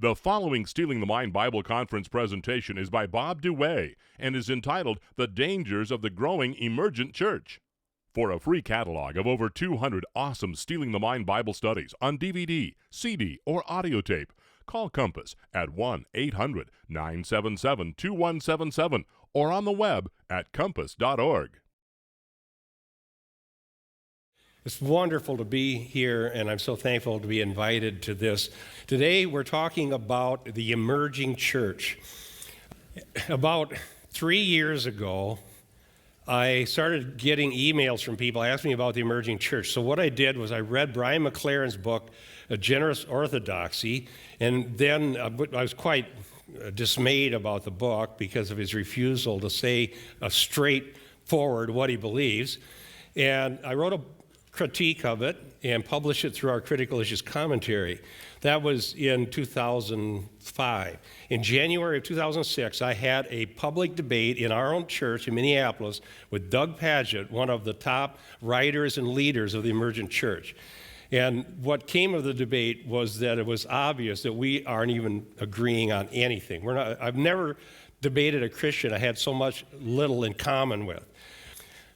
The following Stealing the Mind Bible Conference presentation is by Bob DeWaay and is entitled The Dangers of the Growing Emergent Church. For a free catalog of over 200 awesome Stealing the Mind Bible studies on DVD, CD, or audio tape, call Compass at 1-800-977-2177 or on the web at compass.org. It's wonderful to be here, and I'm so thankful to be invited to this. Today, we're talking about the emerging church. About 3 years ago, I started getting emails from people asking me about the emerging church. So what I did was I read Brian McLaren's book, A Generous Orthodoxy, and then I was quite dismayed about the book because of his refusal to say straightforward what he believes. And I wrote a critique of it and published it through our Critical Issues Commentary. That was in 2005. In January of 2006, I had a public debate in our own church in Minneapolis with Doug Padgett, one of the top writers and leaders of the Emergent Church. And what came of the debate was that it was obvious that we aren't even agreeing on anything. I've never debated a Christian I had so little in common with.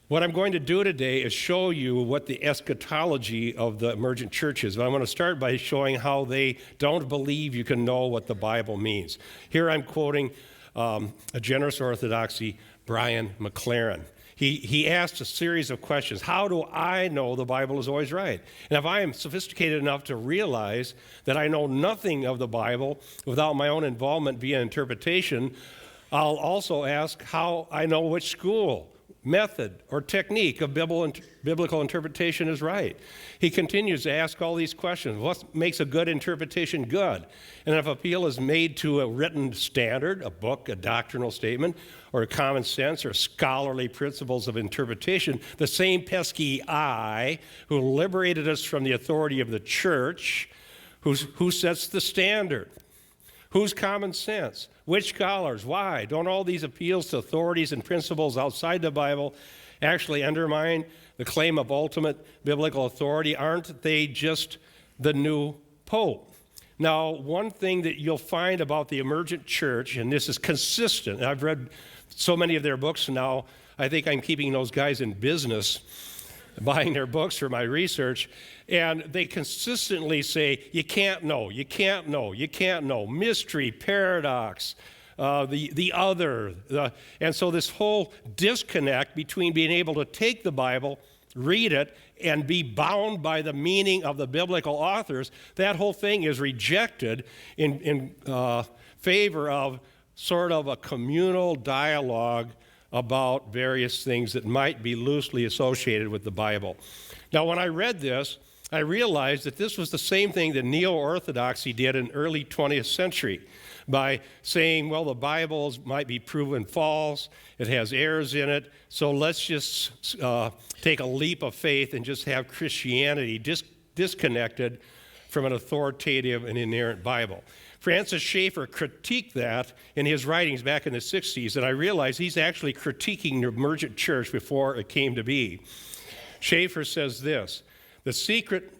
What I'm going to do today is show you what the eschatology of the emergent church is. But I want to start by showing how they don't believe you can know what the Bible means. Here I'm quoting A Generous Orthodoxy, Brian McLaren. He asked a series of questions. How do I know the Bible is always right? And if I am sophisticated enough to realize that I know nothing of the Bible without my own involvement via interpretation, I'll also ask how I know which school, method, or technique of biblical interpretation is right. He continues to ask all these questions. What makes a good interpretation good? And if appeal is made to a written standard, a book, a doctrinal statement, or a common sense or scholarly principles of interpretation, the same pesky I who liberated us from the authority of the church, who sets the standard? Whose common sense? Which scholars? Why? Don't all these appeals to authorities and principles outside the Bible actually undermine the claim of ultimate biblical authority? Aren't they just the new pope? Now, one thing that you'll find about the emergent church, and this is consistent, I've read so many of their books now, I think I'm keeping those guys in business, buying their books for my research, and they consistently say, you can't know, you can't know, you can't know, mystery, paradox, the other. And so this whole disconnect between being able to take the Bible, read it, and be bound by the meaning of the biblical authors, that whole thing is rejected in favor of sort of a communal dialogue about various things that might be loosely associated with the Bible. Now, when I read this, I realized that this was the same thing that neo-orthodoxy did in early 20th century by saying, well, the Bible might be proven false, it has errors in it, so let's just take a leap of faith and just have Christianity disconnected from an authoritative and inerrant Bible. Francis Schaeffer critiqued that in his writings back in the 60s, and I realized he's actually critiquing the emergent church before it came to be. Schaeffer says this: the secret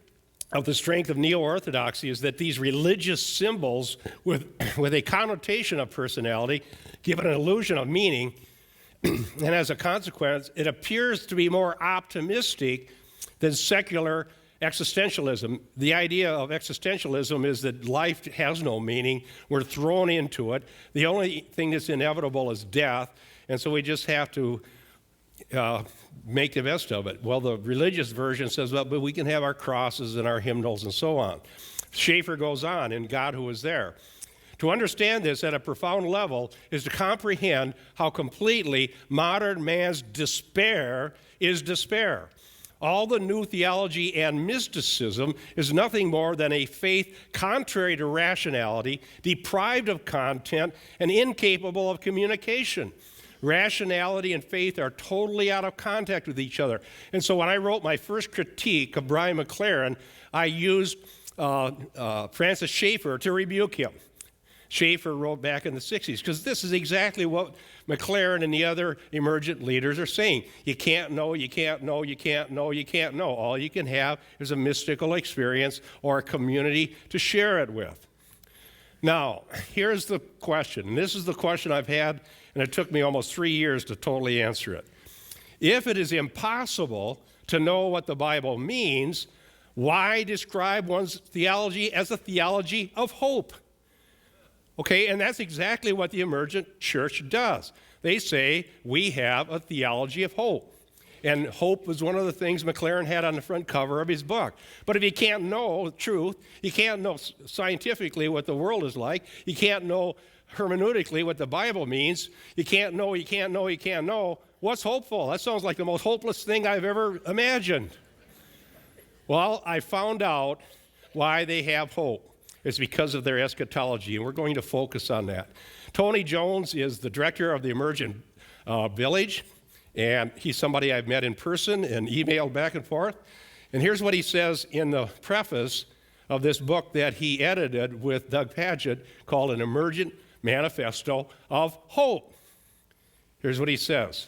of the strength of neo-orthodoxy is that these religious symbols with a connotation of personality give an illusion of meaning, and as a consequence, it appears to be more optimistic than secular existentialism. The idea of existentialism is that life has no meaning. We're thrown into it. The only thing that's inevitable is death, and so we just have to make the best of it. Well, the religious version says, well, but we can have our crosses and our hymnals and so on. Schaeffer goes on in God Who Is There. To understand this at a profound level is to comprehend how completely modern man's despair is despair. All the new theology and mysticism is nothing more than a faith contrary to rationality, deprived of content, and incapable of communication. Rationality and faith are totally out of contact with each other. And so when I wrote my first critique of Brian McLaren, I used Francis Schaeffer to rebuke him. Schaeffer wrote back in the 60s, because this is exactly what McLaren and the other emergent leaders are saying. You can't know, you can't know, you can't know, you can't know. All you can have is a mystical experience or a community to share it with. Now, here's the question, and this is the question I've had, and it took me almost 3 years to totally answer it. If it is impossible to know what the Bible means, why describe one's theology as a theology of hope? Okay, and that's exactly what the Emergent Church does. They say we have a theology of hope. And hope was one of the things McLaren had on the front cover of his book. But if you can't know the truth, you can't know scientifically what the world is like, you can't know hermeneutically what the Bible means, you can't know, what's hopeful? That sounds like the most hopeless thing I've ever imagined. Well, I found out why they have hope. It's because of their eschatology, and we're going to focus on that. Tony Jones is the director of the Emergent Village, and he's somebody I've met in person and emailed back and forth. And here's what he says in the preface of this book that he edited with Doug Padgett called An Emergent Manifesto of Hope. Here's what he says.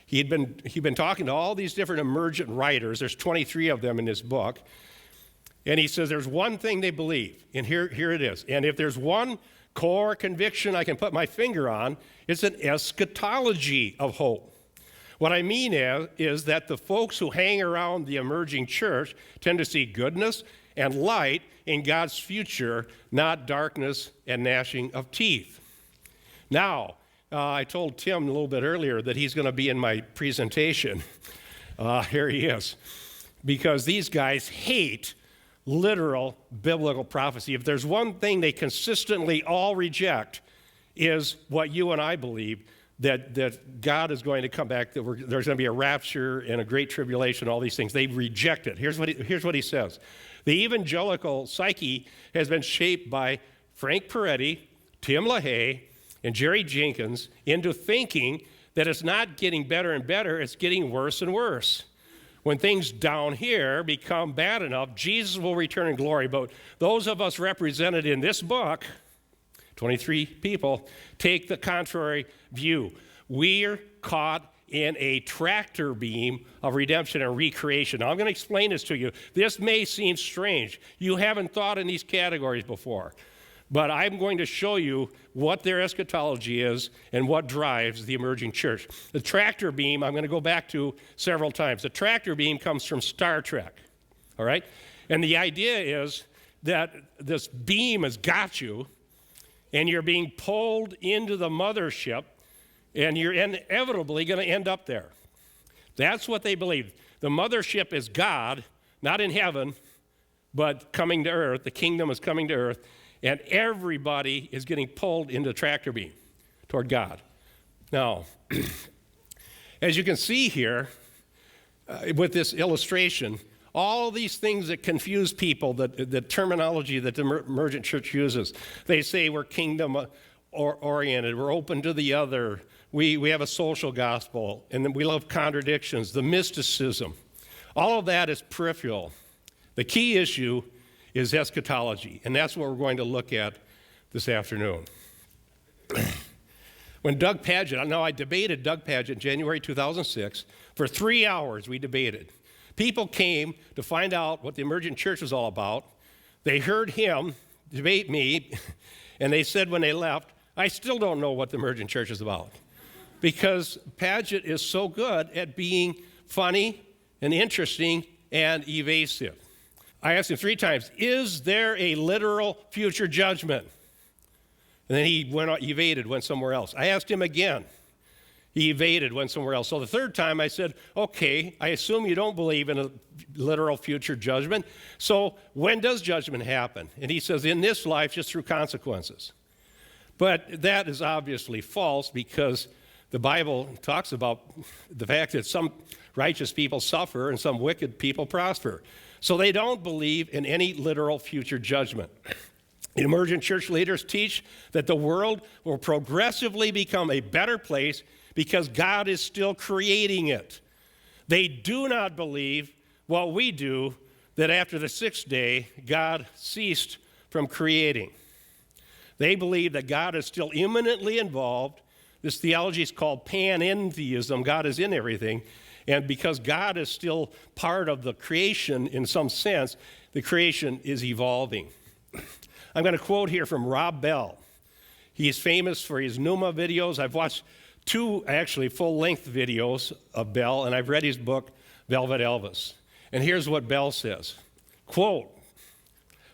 He'd been talking to all these different emergent writers. There's 23 of them in this book. And he says there's one thing they believe, and here it is. And if there's one core conviction I can put my finger on, it's an eschatology of hope. What I mean is that the folks who hang around the emerging church tend to see goodness and light in God's future, not darkness and gnashing of teeth. Now, I told Tim a little bit earlier that he's going to be in my presentation. Here he is. Because these guys hate literal biblical prophecy. If there's one thing they consistently all reject, is what you and I believe, that God is going to come back, that there's going to be a rapture and a great tribulation, all these things. They reject it. Here's what he says. The evangelical psyche has been shaped by Frank Peretti, Tim LaHaye, and Jerry Jenkins into thinking that it's not getting better and better, it's getting worse and worse. When things down here become bad enough, Jesus will return in glory. But those of us represented in this book, 23 people, take the contrary view. We're caught in a tractor beam of redemption and recreation. Now, I'm going to explain this to you. This may seem strange. You haven't thought in these categories before. But I'm going to show you what their eschatology is and what drives the emerging church. The tractor beam, I'm going to go back to several times. The tractor beam comes from Star Trek, all right? And the idea is that this beam has got you, and you're being pulled into the mothership, and you're inevitably going to end up there. That's what they believe. The mothership is God, not in heaven, but coming to earth. The kingdom is coming to earth. And everybody is getting pulled into the tractor beam toward God. Now, as you can see here with this illustration, all these things that confuse people, the terminology that the Emergent Church uses, they say we're kingdom oriented, we're open to the other, we have a social gospel, and then we love contradictions, the mysticism. All of that is peripheral. The key issue is eschatology, and that's what we're going to look at this afternoon. When Doug Padgett, I debated Doug Padgett in January 2006. For 3 hours we debated. People came to find out what the Emergent Church was all about. They heard him debate me, and they said when they left, I still don't know what the Emergent Church is about. Because Padgett is so good at being funny and interesting and evasive. I asked him 3 times, is there a literal future judgment? And then he evaded, went somewhere else. I asked him again. He evaded, went somewhere else. So the 3rd time I said, okay, I assume you don't believe in a literal future judgment. So when does judgment happen? And he says, in this life, just through consequences. But that is obviously false, because the Bible talks about the fact that some righteous people suffer and some wicked people prosper. So they don't believe in any literal future judgment. Emergent church leaders teach that the world will progressively become a better place because God is still creating it. They do not believe what we do, that after the 6th day, God ceased from creating. They believe that God is still immanently involved. This theology is called panentheism. God is in everything. And because God is still part of the creation in some sense, the creation is evolving. I'm going to quote here from Rob Bell. He's famous for his Pneuma videos. I've watched 2 actually full-length videos of Bell, and I've read his book, Velvet Elvis. And here's what Bell says, quote,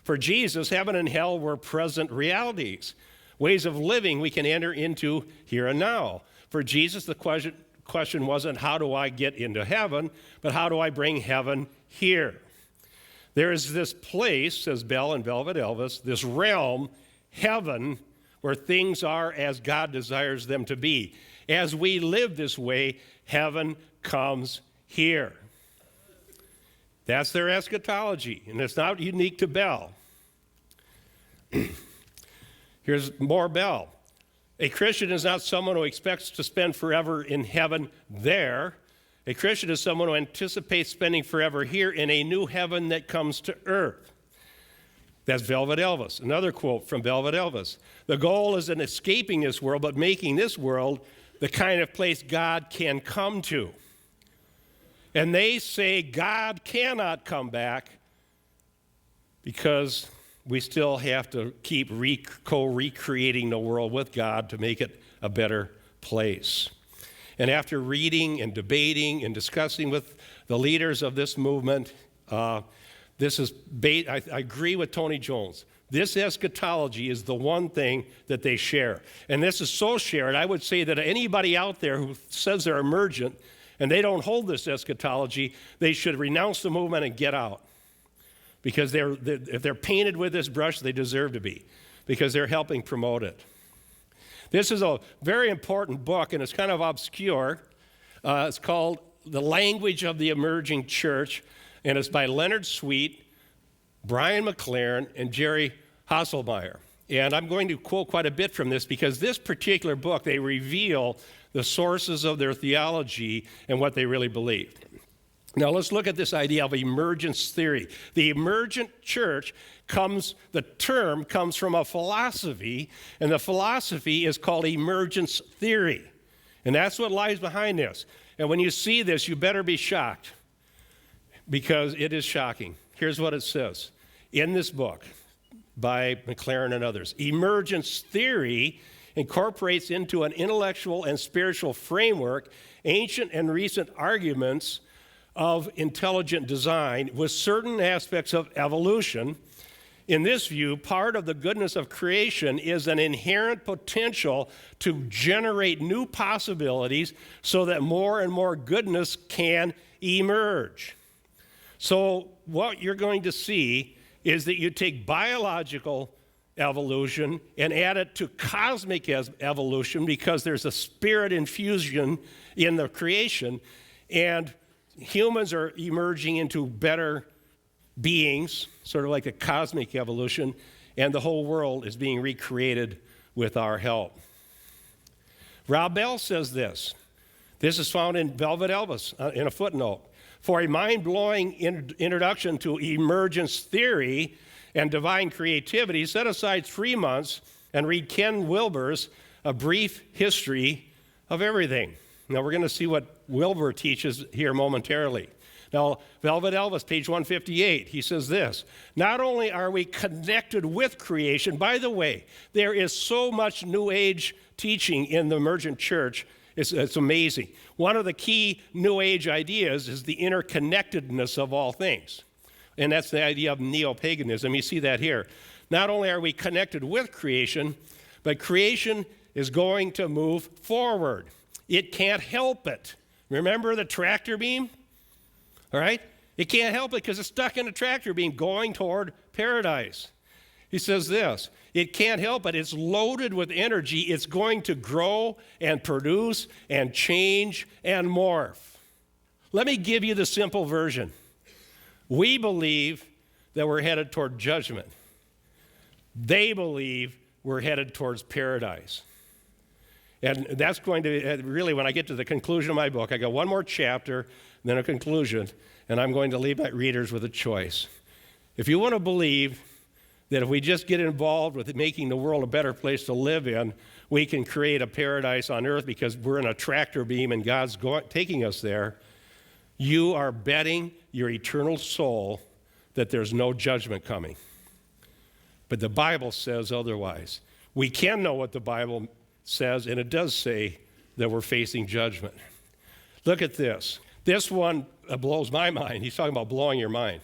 "For Jesus, heaven and hell were present realities, ways of living we can enter into here and now. For Jesus, the question wasn't how do I get into heaven, but how do I bring heaven here? There is this place," says Bell in Velvet Elvis, "this realm, heaven, where things are as God desires them to be. As we live this way, heaven comes here." That's their eschatology, and it's not unique to Bell. Here's more Bell. "A Christian is not someone who expects to spend forever in heaven there. A Christian is someone who anticipates spending forever here in a new heaven that comes to earth." That's Velvet Elvis. Another quote from Velvet Elvis. "The goal isn't escaping this world, but making this world the kind of place God can come to." And they say God cannot come back because we still have to keep co-recreating the world with God to make it a better place. And after reading and debating and discussing with the leaders of this movement, I agree with Tony Jones. This eschatology is the one thing that they share. And this is so shared, I would say that anybody out there who says they're emergent and they don't hold this eschatology, they should renounce the movement and get out. Because if they're painted with this brush, they deserve to be, because they're helping promote it. This is a very important book, and it's kind of obscure. It's called The Language of the Emerging Church, and it's by Leonard Sweet, Brian McLaren, and Jerry Hasselmeyer. And I'm going to quote quite a bit from this because this particular book, they reveal the sources of their theology and what they really believed. Now let's look at this idea of emergence theory. The emergent church the term comes from a philosophy, and the philosophy is called emergence theory. And that's what lies behind this. And when you see this, you better be shocked, because it is shocking. Here's what it says in this book by McLaren and others. Emergence theory incorporates into an intellectual and spiritual framework ancient and recent arguments of intelligent design with certain aspects of evolution. In this view, part of the goodness of creation is an inherent potential to generate new possibilities so that more and more goodness can emerge. So what you're going to see is that you take biological evolution and add it to cosmic evolution, because there's a spirit infusion in the creation, and humans are emerging into better beings, sort of like a cosmic evolution, and the whole world is being recreated with our help. Rob Bell says this. This is found in Velvet Elvis in a footnote. For a mind-blowing introduction to emergence theory and divine creativity, set aside 3 months and read Ken Wilber's A Brief History of Everything. Now we're going to see what Wilbur teaches here momentarily. Now, Velvet Elvis, page 158, he says this: not only are we connected with creation, by the way, there is so much New Age teaching in the emergent church, it's amazing. One of the key New Age ideas is the interconnectedness of all things. And that's the idea of neo-paganism. You see that here. Not only are we connected with creation, but creation is going to move forward. It can't help it. Remember the tractor beam? All right? It can't help it because it's stuck in a tractor beam going toward paradise. He says this: it can't help it. It's loaded with energy. It's going to grow and produce and change and morph. Let me give you the simple version. We believe that we're headed toward judgment. They believe we're headed towards paradise. And that's going to, really, when I get to the conclusion of my book, I got one more chapter, then a conclusion, and I'm going to leave my readers with a choice. If you want to believe that if we just get involved with making the world a better place to live in, we can create a paradise on earth because we're in a tractor beam and God's taking us there, you are betting your eternal soul that there's no judgment coming. but the Bible says otherwise. We can know what the Bible says, and it does say that we're facing judgment. Look at this. This one blows my mind. He's talking about blowing your mind.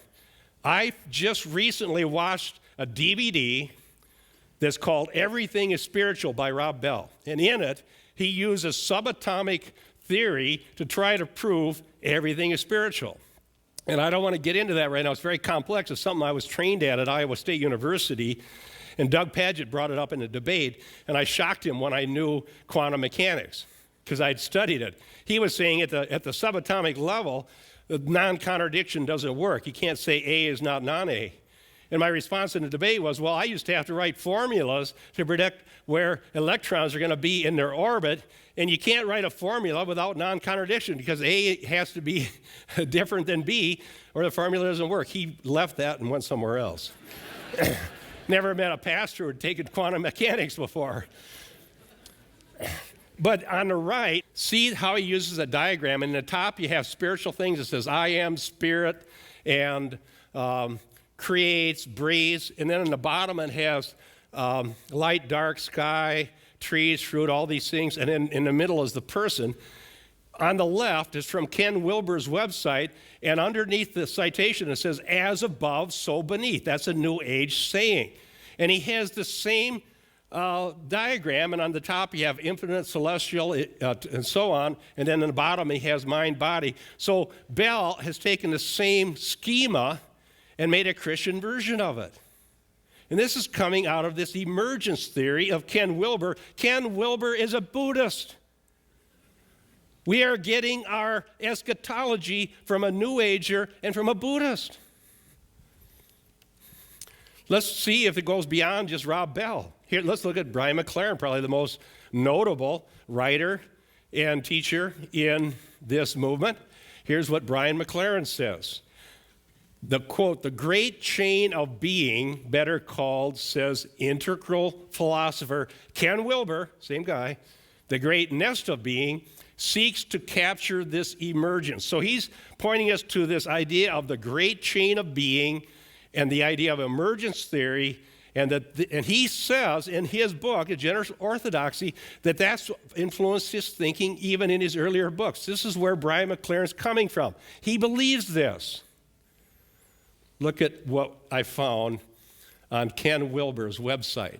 I just recently watched a DVD that's called Everything is Spiritual by Rob Bell. And in it, he uses subatomic theory to try to prove everything is spiritual. And I don't want to get into that right now. It's very complex. It's something I was trained at Iowa State University. And Doug Padgett brought it up in a debate. And I shocked him when I knew quantum mechanics because I'd studied it. He was saying at the subatomic level, the non-contradiction doesn't work. You can't say A is not non-A. And my response in the debate was, well, I used to have to write formulas to predict where electrons are going to be in their orbit, and you can't write a formula without non-contradiction because A has to be different than B, or the formula doesn't work. He left that and went somewhere else. Never met a pastor who had taken quantum mechanics before. But on the right, see how he uses a diagram. In the top, you have spiritual things. It says, I am spirit, and creates, breathes. And then in the bottom, it has light, dark, sky, trees, fruit, all these things. And then in the middle is the person. On the left is from Ken Wilber's website. And underneath the citation, it says, as above, so beneath. That's a New Age saying. And he has the same diagram, and on the top you have infinite, celestial, and so on, and then in the bottom he has mind, body. So Bell has taken the same schema and made a Christian version of it. And this is coming out of this emergence theory of Ken Wilber. Ken Wilber is a Buddhist. We are getting our eschatology from a New Ager and from a Buddhist. Let's see if it goes beyond just Rob Bell. Here, let's look at Brian McLaren, probably the most notable writer and teacher in this movement. Here's what Brian McLaren says. The quote, the great chain of being, better called, says integral philosopher Ken Wilber, same guy, the great nest of being, seeks to capture this emergence. So he's pointing us to this idea of the great chain of being and the idea of emergence theory. And he says in his book, A Generous Orthodoxy, that's influenced his thinking even in his earlier books. This is where Brian McLaren's coming from. He believes this. Look at what I found on Ken Wilber's website.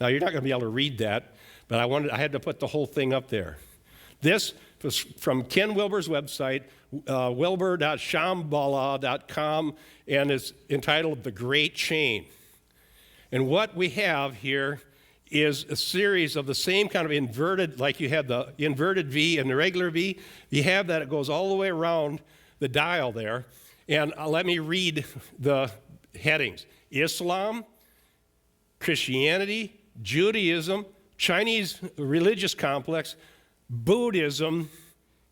Now, you're not going to be able to read that, but I had to put the whole thing up there. This was from Ken Wilber's website, wilber.shambhala.com, and it's entitled The Great Chain. And what we have here is a series of the same kind of inverted, like you had the inverted V and the regular V. You have that, it goes all the way around the dial there. And let me read the headings. Islam, Christianity, Judaism, Chinese religious complex, Buddhism,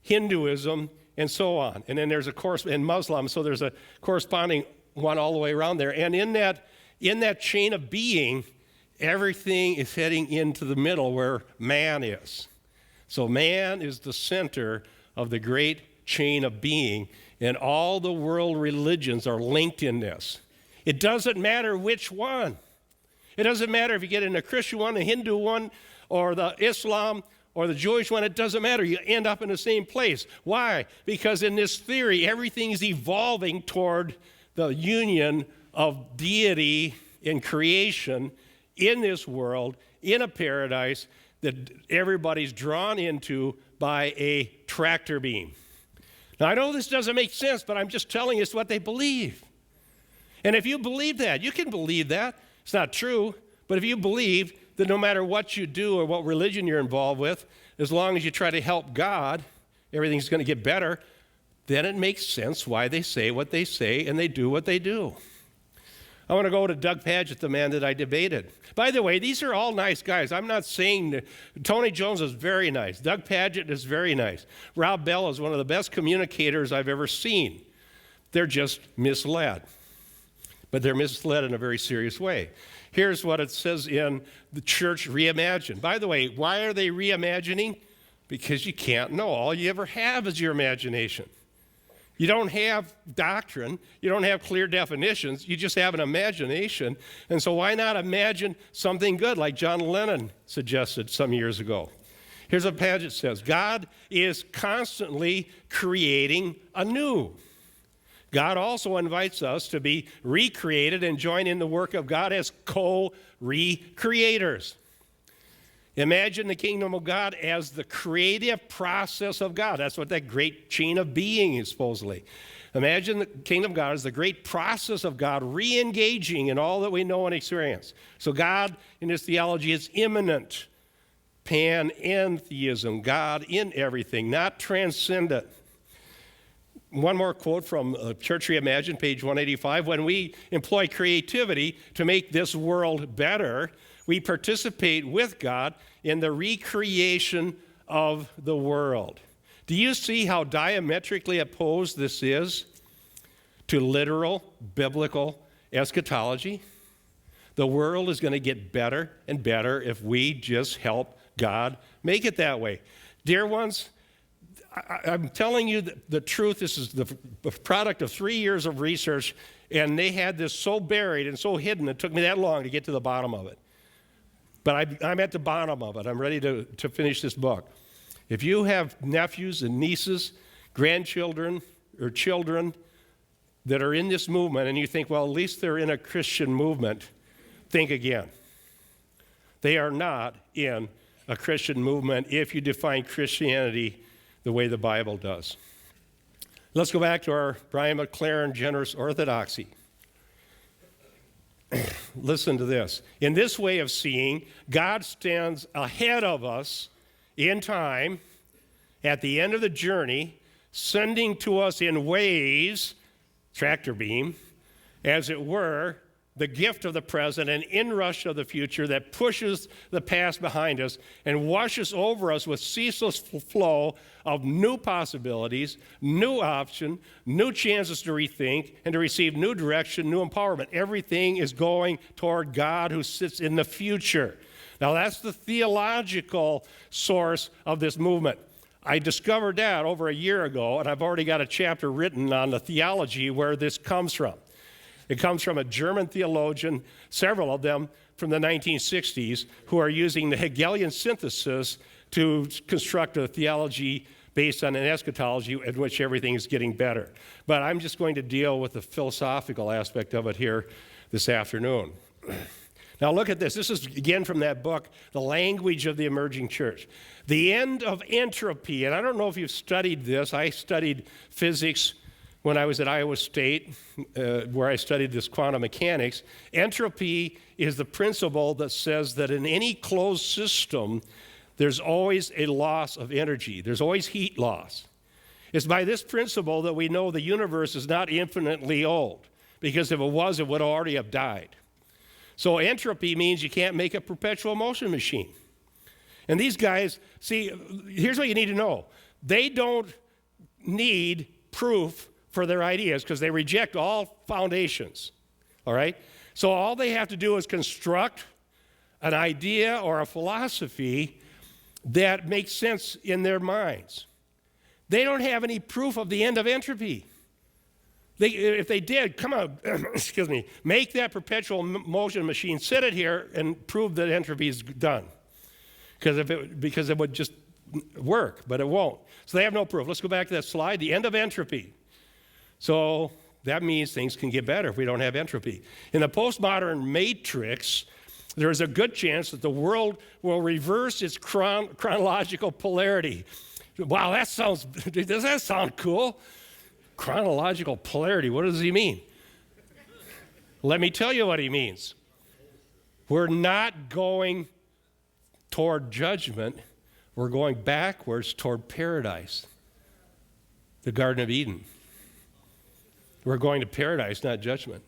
Hinduism, and so on. And then there's a course in Muslim, so there's a corresponding one all the way around there. And in that chain of being, everything is heading into the middle where man is. So man is the center of the great chain of being, and all the world religions are linked in this. It doesn't matter which one. It doesn't matter if you get in a Christian one, a Hindu one, or the Islam, or the Jewish one. It doesn't matter. You end up in the same place. Why? Because in this theory, everything is evolving toward the union of deity in creation in this world, in a paradise that everybody's drawn into by a tractor beam. Now, I know this doesn't make sense, but I'm just telling you it's what they believe. And if you believe that, you can believe that. It's not true, but if you believe that no matter what you do or what religion you're involved with, as long as you try to help God, everything's going to get better, then it makes sense why they say what they say and they do what they do. I want to go to Doug Padgett, the man that I debated. By the way, these are all nice guys. I'm not saying that. Tony Jones is very nice. Doug Padgett is very nice. Rob Bell is one of the best communicators I've ever seen. They're just misled. But they're misled in a very serious way. Here's what it says in the Church Reimagined. By the way, why are they reimagining? Because you can't know. All you ever have is your imagination. You don't have doctrine. You don't have clear definitions. You just have an imagination. And so why not imagine something good like John Lennon suggested some years ago? Here's what Paget says. God is constantly creating anew. God also invites us to be recreated and join in the work of God as co-recreators. Imagine the kingdom of God as the creative process of God. That's what that great chain of being is supposedly. Imagine the kingdom of God as the great process of God re-engaging in all that we know and experience. So God in his theology is immanent, panentheism, God in everything, not transcendent. One more quote from Church Reimagined, page 185. When we employ creativity to make this world better, we participate with God in the recreation of the world. Do you see how diametrically opposed this is to literal biblical eschatology? The world is going to get better and better if we just help God make it that way. Dear ones, I'm telling you the truth. This is the product of 3 years of research, and they had this so buried and so hidden, it took me that long to get to the bottom of it. But I'm at the bottom of it. I'm ready to finish this book. If you have nephews and nieces, grandchildren, or children that are in this movement, and you think, well, at least they're in a Christian movement, think again. They are not in a Christian movement if you define Christianity the way the Bible does. Let's go back to our Brian McLaren generous orthodoxy. Listen to this. In this way of seeing, God stands ahead of us in time at the end of the journey, sending to us in waves, tractor beam, as it were, the gift of the present and inrush of the future that pushes the past behind us and washes over us with ceaseless flow of new possibilities, new option, new chances to rethink and to receive new direction, new empowerment. Everything is going toward God who sits in the future. Now that's the theological source of this movement. I discovered that over a year ago, and I've already got a chapter written on the theology where this comes from. It comes from a German theologian, several of them from the 1960s, who are using the Hegelian synthesis to construct a theology based on an eschatology in which everything is getting better. But I'm just going to deal with the philosophical aspect of it here this afternoon. Now look at this. This is again from that book, The Language of the Emerging Church. The end of entropy, and I don't know if you've studied this. I studied physics when I was at Iowa State, where I studied this quantum mechanics. Entropy is the principle that says that in any closed system, there's always a loss of energy. There's always heat loss. It's by this principle that we know the universe is not infinitely old, because if it was, it would already have died. So entropy means you can't make a perpetual motion machine. And these guys, see, here's what you need to know. They don't need proof for their ideas because they reject all foundations, all right? So all they have to do is construct an idea or a philosophy that makes sense in their minds. They don't have any proof of the end of entropy. If they did, come on, excuse me, make that perpetual motion machine, sit it here and prove that entropy is done. Because it would just work, but it won't. So they have no proof. Let's go back to that slide, the end of entropy. So that means things can get better if we don't have entropy. In the postmodern matrix, there is a good chance that the world will reverse its chronological polarity. Wow, does that sound cool? Chronological polarity, what does he mean? Let me tell you what he means. We're not going toward judgment, we're going backwards toward paradise, the Garden of Eden. We're going to paradise, not judgment.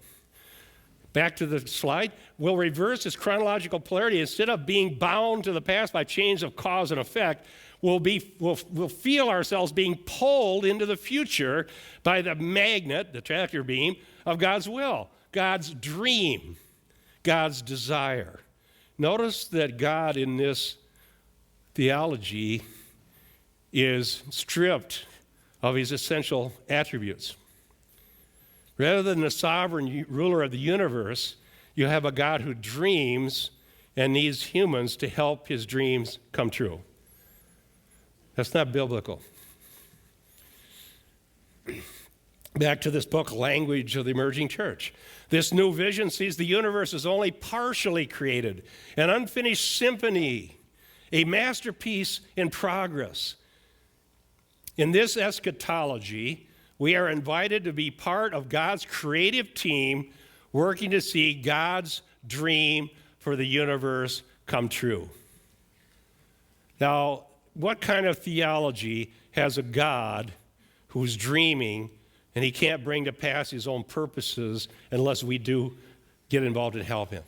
Back to the slide. We'll reverse this chronological polarity. Instead of being bound to the past by chains of cause and effect, we'll feel ourselves being pulled into the future by the magnet, the tractor beam, of God's will, God's dream, God's desire. Notice that God in this theology is stripped of his essential attributes. Rather than the sovereign ruler of the universe, you have a God who dreams and needs humans to help his dreams come true. That's not biblical. Back to this book, Language of the Emerging Church. This new vision sees the universe as only partially created, an unfinished symphony, a masterpiece in progress. In this eschatology, we are invited to be part of God's creative team working to see God's dream for the universe come true. Now, what kind of theology has a God who's dreaming and he can't bring to pass his own purposes unless we do get involved and help him?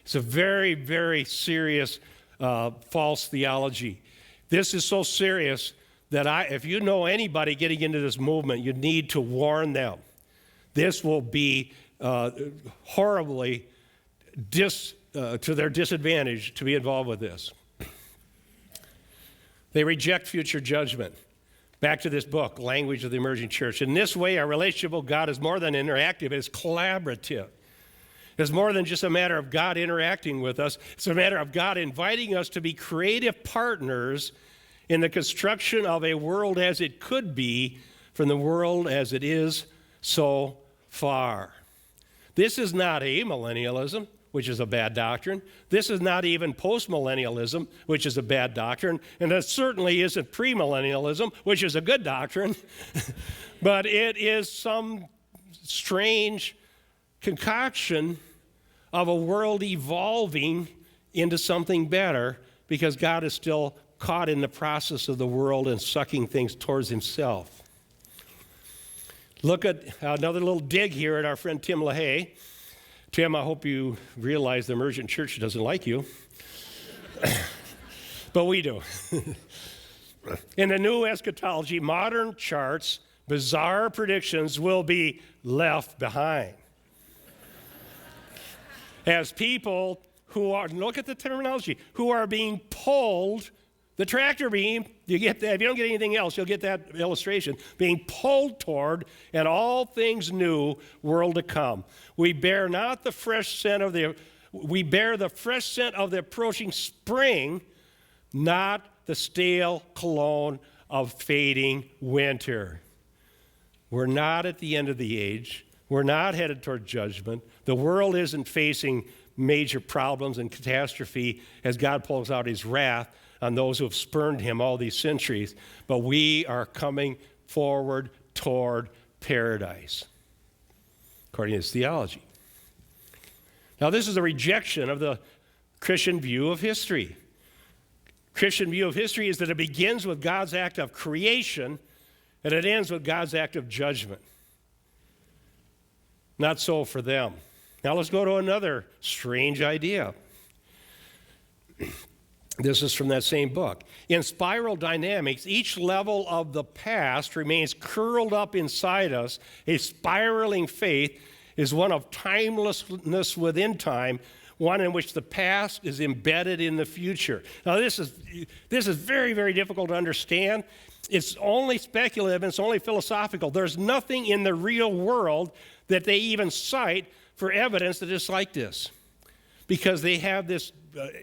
It's a very, very serious false theology. This is so serious that if you know anybody getting into this movement, you need to warn them. This will be horribly to their disadvantage to be involved with this. They reject future judgment. Back to this book, Language of the Emerging Church. In this way, our relationship with God is more than interactive, it's collaborative. It's more than just a matter of God interacting with us. It's a matter of God inviting us to be creative partners in the construction of a world as it could be from the world as it is so far. This is not amillennialism, which is a bad doctrine. This is not even postmillennialism, which is a bad doctrine. And it certainly isn't premillennialism, which is a good doctrine. But it is some strange concoction of a world evolving into something better because God is still caught in the process of the world and sucking things towards himself. Look at another little dig here at our friend Tim LaHaye. Tim, I hope you realize the Emergent Church doesn't like you. But we do. In the new eschatology, modern charts, bizarre predictions will be left behind. As people who are, look at the terminology, who are being pulled, the tractor beam, you get that, if you don't get anything else, you'll get that illustration, being pulled toward an all things new world to come. We bear the fresh scent of the approaching spring, not the stale cologne of fading winter. We're not at the end of the age. We're not headed toward judgment. The world isn't facing major problems and catastrophe as God pulls out his wrath on those who have spurned him all these centuries, but we are coming forward toward paradise, according to his theology. Now, this is a rejection of the Christian view of history. Christian view of history is that it begins with God's act of creation and it ends with God's act of judgment. Not so for them. Now let's go to another strange idea. This is from that same book. In spiral dynamics, each level of the past remains curled up inside us. A spiraling faith is one of timelessness within time, one in which the past is embedded in the future. Now this is very, very difficult to understand. It's only speculative and it's only philosophical. There's nothing in the real world that they even cite for evidence that it's like this. Because they have this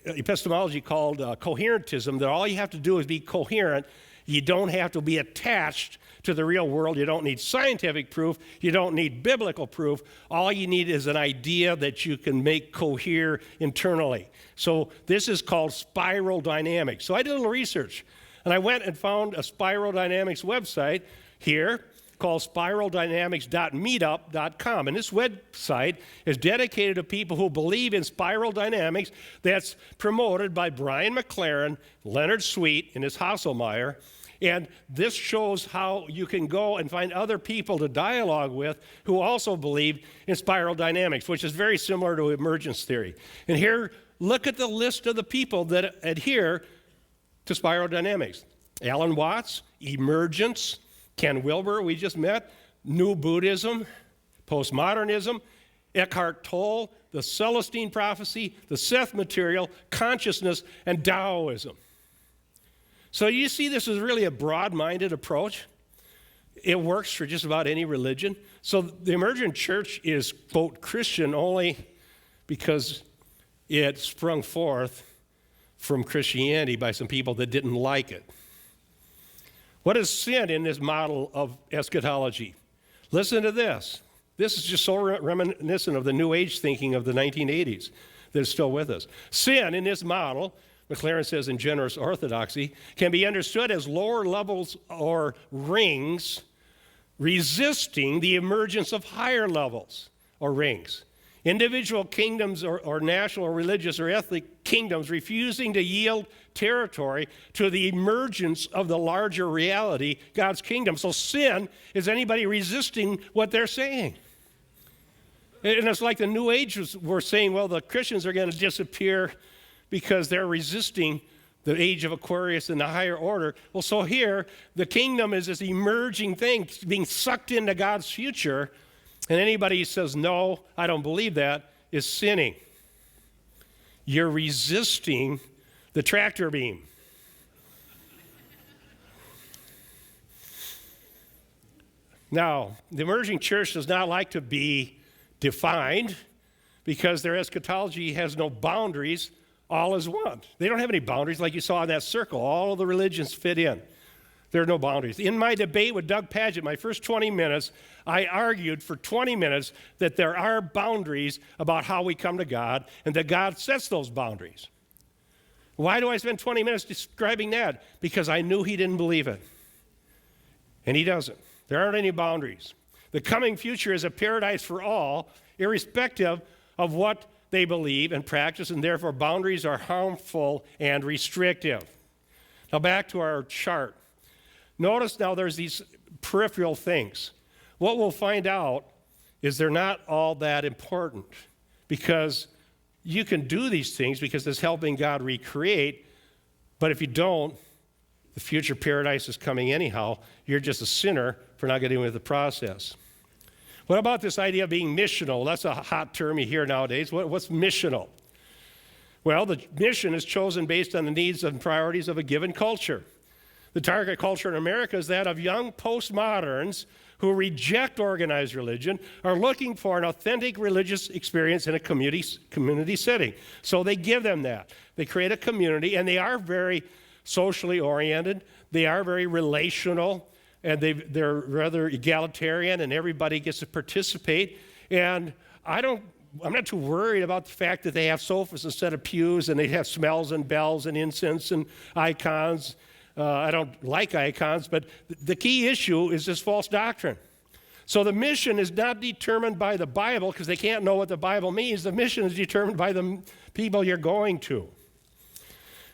epistemology called coherentism, that all you have to do is be coherent. You don't have to be attached to the real world. You don't need scientific proof. You don't need biblical proof. All you need is an idea that you can make cohere internally. So this is called spiral dynamics. So I did a little research, and I went and found a spiral dynamics website here called spiraldynamics.meetup.com. And this website is dedicated to people who believe in spiral dynamics. That's promoted by Brian McLaren, Leonard Sweet, and his Hasselmeyer. And this shows how you can go and find other people to dialogue with who also believe in spiral dynamics, which is very similar to emergence theory. And here, look at the list of the people that adhere to spiral dynamics. Alan Watts, Emergence, Ken Wilber, we just met, New Buddhism, Postmodernism, Eckhart Tolle, the Celestine Prophecy, the Seth Material, Consciousness, and Taoism. So you see this is really a broad-minded approach. it works for just about any religion. So the emergent church is, quote, Christian only because it sprung forth from Christianity by some people that didn't like it. What is sin in this model of eschatology? Listen to this. This is just so reminiscent of the New Age thinking of the 1980s that is still with us. Sin in this model, McLaren says in Generous Orthodoxy, can be understood as lower levels or rings resisting the emergence of higher levels or rings. Individual kingdoms or national or religious or ethnic kingdoms refusing to yield territory to the emergence of the larger reality, God's kingdom. So sin is anybody resisting what they're saying. And it's like the New Age were saying, well, the Christians are going to disappear because they're resisting the age of Aquarius and the higher order. Well, so here, the kingdom is this emerging thing being sucked into God's future. And anybody who says, no, I don't believe that, is sinning. You're resisting the tractor beam. Now, the emerging church does not like to be defined because their eschatology has no boundaries. All is one. They don't have any boundaries like you saw in that circle. All of the religions fit in. There are no boundaries. In my debate with Doug Padgett, my first 20 minutes, I argued for 20 minutes that there are boundaries about how we come to God and that God sets those boundaries. Why do I spend 20 minutes describing that? Because I knew he didn't believe it. And he doesn't. There aren't any boundaries. The coming future is a paradise for all, irrespective of what they believe and practice, and therefore boundaries are harmful and restrictive. Now back to our chart. Notice now there's these peripheral things. What we'll find out is they're not all that important because you can do these things because it's helping God recreate, but if you don't, the future paradise is coming anyhow. You're just a sinner for not getting with the process. What about this idea of being missional? That's a hot term you hear nowadays. What's missional? Well, the mission is chosen based on the needs and priorities of a given culture. The target culture in America is that of young postmoderns who reject organized religion, are looking for an authentic religious experience in a community setting. So they give them that. They create a community, and they are very socially oriented. They are very relational, and they're rather egalitarian, and everybody gets to participate. And I'm not too worried about the fact that they have sofas instead of pews, and they have smells and bells and incense and icons. I don't like icons, but the key issue is this false doctrine. So the mission is not determined by the Bible because they can't know what the Bible means. The mission is determined by the people you're going to.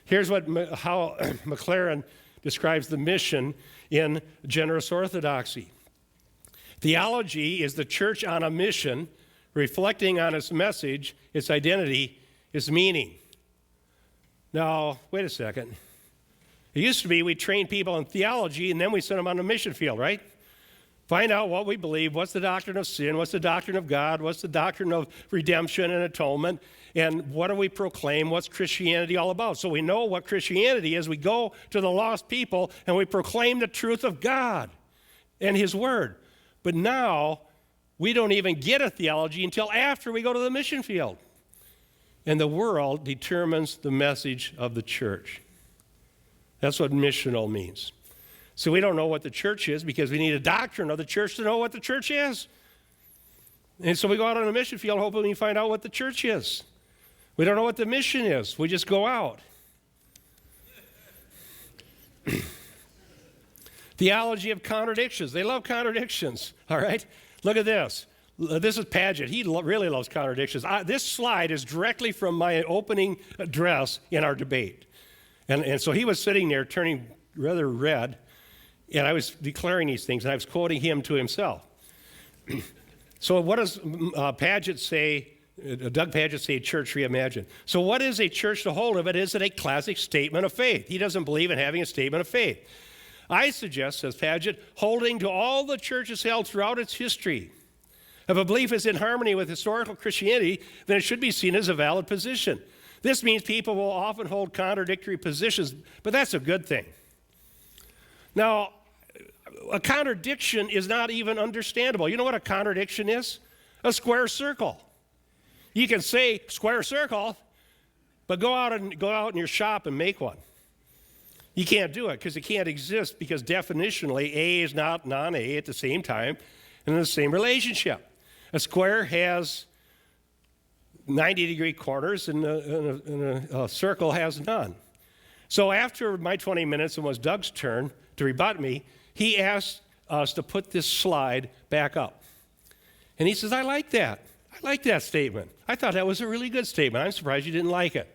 Here's how McLaren describes the mission in Generous Orthodoxy. Theology is the church on a mission, reflecting on its message, its identity, its meaning. Now, wait a second. It used to be we train people in theology and then we send them on the mission field, right? Find out what we believe, what's the doctrine of sin, what's the doctrine of God, what's the doctrine of redemption and atonement, and what do we proclaim, what's Christianity all about? So we know what Christianity is. We go to the lost people and we proclaim the truth of God and His Word. But now we don't even get a theology until after we go to the mission field. And the world determines the message of the church. That's what missional means. So we don't know what the church is because we need a doctrine of the church to know what the church is. And so we go out on a mission field hoping we find out what the church is. We don't know what the mission is. We just go out. Theology of contradictions. They love contradictions, all right? Look at this. This is Padgett. He really loves contradictions. This slide is directly from my opening address in our debate. And so he was sitting there turning rather red, and I was declaring these things, and I was quoting him to himself. So what does Padgett say, Doug Padgett say, church reimagined? So what is a church to hold of it? Is it a classic statement of faith? He doesn't believe in having a statement of faith. I suggest, says Padgett, holding to all the churches held throughout its history. If a belief is in harmony with historical Christianity, then it should be seen as a valid position. This means people will often hold contradictory positions, but that's a good thing. Now, a contradiction is not even understandable. You know what a contradiction is? A square circle. You can say square circle, but go out in your shop and make one. You can't do it because it can't exist, because definitionally A is not non-A at the same time and in the same relationship. A square has 90-degree corners and a circle has none. So after my 20 minutes, it was Doug's turn to rebut me. He asked us to put this slide back up. And he says, I like that. I like that statement. I thought that was a really good statement. I'm surprised you didn't like it.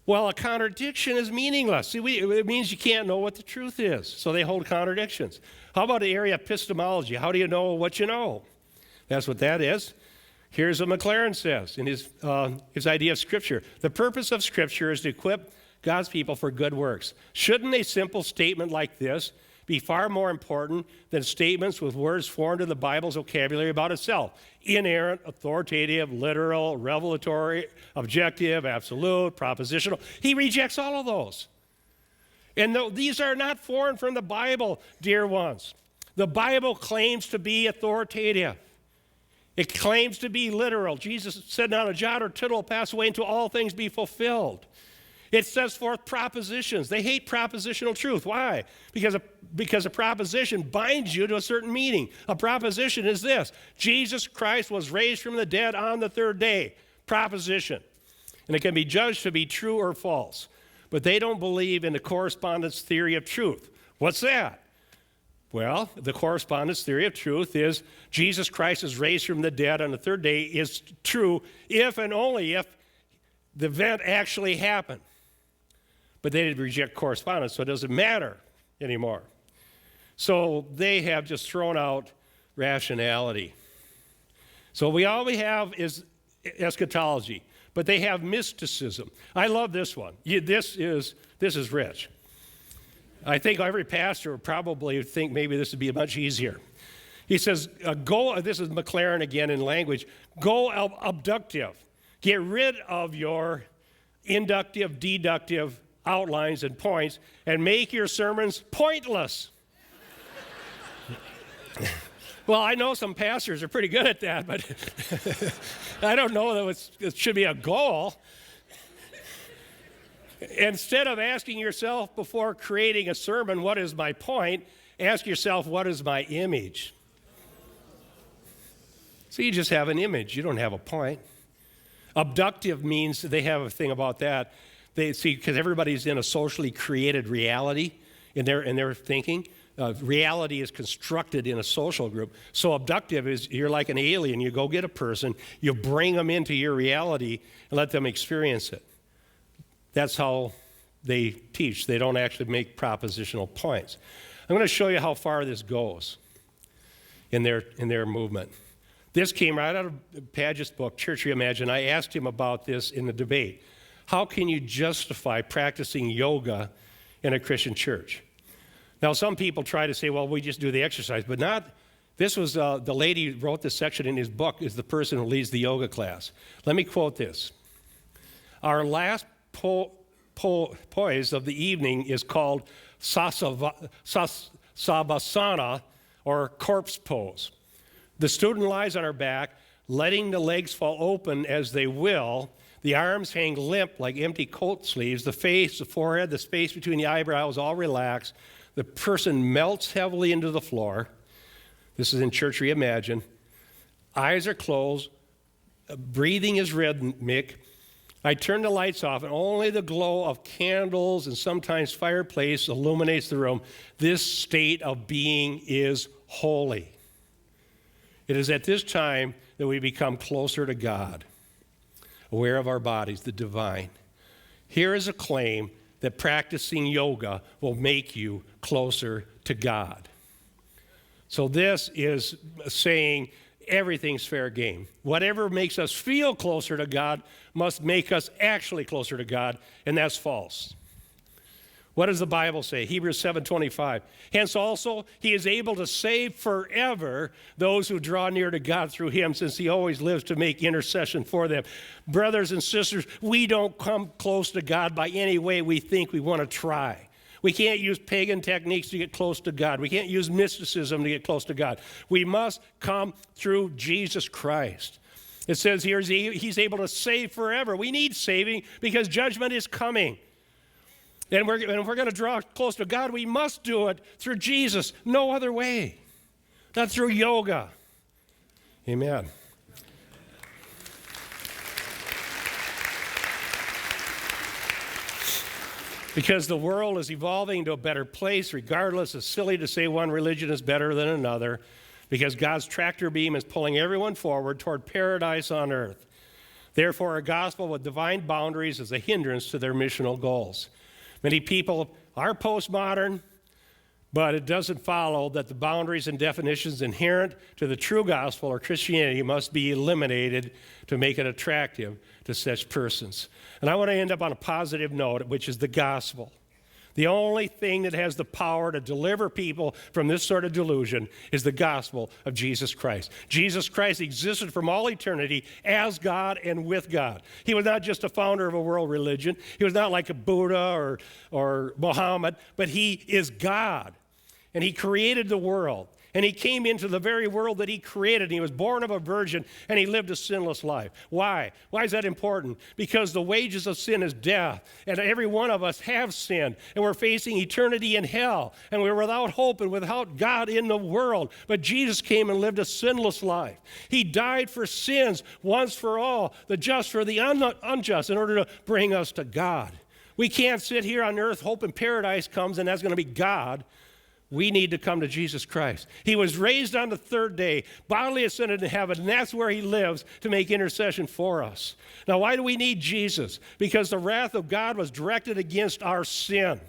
Well, a contradiction is meaningless. See, it means you can't know what the truth is. So they hold contradictions. How about the area of epistemology? How do you know what you know? That's what that is. Here's what McLaren says in his idea of Scripture. The purpose of Scripture is to equip God's people for good works. Shouldn't a simple statement like this be far more important than statements with words foreign to the Bible's vocabulary about itself? Inerrant, authoritative, literal, revelatory, objective, absolute, propositional. He rejects all of those. And these are not foreign from the Bible, dear ones. The Bible claims to be authoritative. It claims to be literal. Jesus said, not a jot or tittle will pass away until all things be fulfilled. It sets forth propositions. They hate propositional truth. Why? Because a proposition binds you to a certain meaning. A proposition is this: Jesus Christ was raised from the dead on the third day. Proposition. And it can be judged to be true or false. But they don't believe in the correspondence theory of truth. What's that? Well, the correspondence theory of truth is Jesus Christ is raised from the dead on the third day is true if and only if the event actually happened. But they did reject correspondence, so it doesn't matter anymore. So they have just thrown out rationality. So all we have is eschatology, but they have mysticism. I love this one. This is rich. I think every pastor would probably think maybe this would be much easier. He says, this is McLaren again in language, go abductive. Get rid of your inductive, deductive outlines and points and make your sermons pointless. Well, I know some pastors are pretty good at that, but I don't know that it should be a goal. Instead of asking yourself before creating a sermon, what is my point? Ask yourself, what is my image? So you just have an image. You don't have a point. Abductive means they have a thing about that. They see, because everybody's in a socially created reality in their thinking. Reality is constructed in a social group. So abductive is you're like an alien. You go get a person, you bring them into your reality and let them experience it. That's how they teach. They don't actually make propositional points. I'm going to show you how far this goes in their movement. This came right out of Paget's book, Church Reimagined. I asked him about this in the debate. How can you justify practicing yoga in a Christian church? Now, some people try to say, well, we just do the exercise, but not. This was the lady who wrote this section in his book is the person who leads the yoga class. Let me quote this. Our last poise of the evening is called Savasana, or corpse pose. The student lies on her back, letting the legs fall open as they will. The arms hang limp like empty coat sleeves. The face, the forehead, the space between the eyebrows all relax. The person melts heavily into the floor. This is in Church Reimagined. Eyes are closed. Breathing is rhythmic. I turn the lights off, and only the glow of candles and sometimes fireplace illuminates the room. This state of being is holy. It is at this time that we become closer to God, aware of our bodies, the divine. Here is a claim that practicing yoga will make you closer to God. So this is saying everything's fair game. Whatever makes us feel closer to God must make us actually closer to God, and that's false. What does the Bible say? Hebrews 7:25. Hence also he is able to save forever those who draw near to God through him, since he always lives to make intercession for them. Brothers and sisters, we don't come close to God by any way we think we want to try. We can't use pagan techniques to get close to God. We can't use mysticism to get close to God. We must come through Jesus Christ. It says here he's able to save forever. We need saving because judgment is coming. And if we're going to draw close to God, we must do it through Jesus. No other way. Not through yoga. Amen. Because the world is evolving to a better place, regardless. It's silly to say one religion is better than another, because God's tractor beam is pulling everyone forward toward paradise on earth. Therefore, a gospel with divine boundaries is a hindrance to their missional goals. Many people are postmodern, but it doesn't follow that the boundaries and definitions inherent to the true gospel or Christianity must be eliminated to make it attractive to such persons. And I want to end up on a positive note, which is the gospel. The only thing that has the power to deliver people from this sort of delusion is the gospel of Jesus Christ. Jesus Christ existed from all eternity as God and with God. He was not just a founder of a world religion. He was not like a Buddha or Muhammad, but he is God. And he created the world. And he came into the very world that he created. And he was born of a virgin, and he lived a sinless life. Why? Why is that important? Because the wages of sin is death. And every one of us have sinned. And we're facing eternity in hell. And we're without hope and without God in the world. But Jesus came and lived a sinless life. He died for sins once for all, the just for the unjust, in order to bring us to God. We can't sit here on earth hoping paradise comes and that's going to be God. We need to come to Jesus Christ. He was raised on the third day, bodily ascended to heaven, and that's where he lives to make intercession for us. Now, why do we need Jesus? Because the wrath of God was directed against our sin.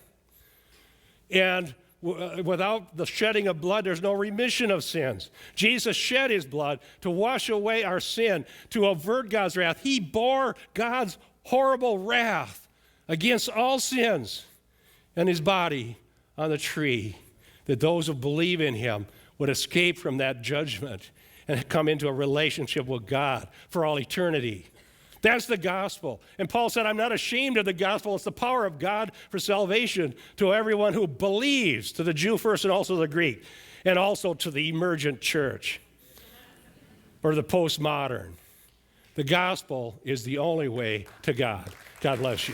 And without the shedding of blood, there's no remission of sins. Jesus shed his blood to wash away our sin, to avert God's wrath. He bore God's horrible wrath against all sins in his body on the tree, that those who believe in him would escape from that judgment and come into a relationship with God for all eternity. That's the gospel. And Paul said, I'm not ashamed of the gospel. It's the power of God for salvation to everyone who believes, to the Jew first and also the Greek, and also to the emergent church or the postmodern. The gospel is the only way to God. God bless you.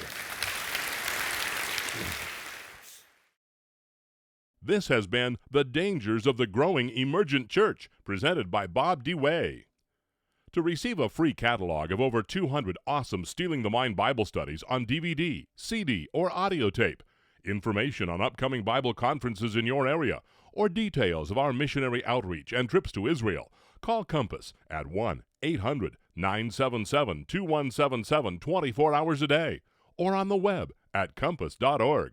This has been The Dangers of the Growing Emergent Church, presented by Bob DeWaay. To receive a free catalog of over 200 awesome Stealing the Mind Bible studies on DVD, CD, or audio tape, information on upcoming Bible conferences in your area, or details of our missionary outreach and trips to Israel, call Compass at 1-800-977-2177 24 hours a day, or on the web at compass.org.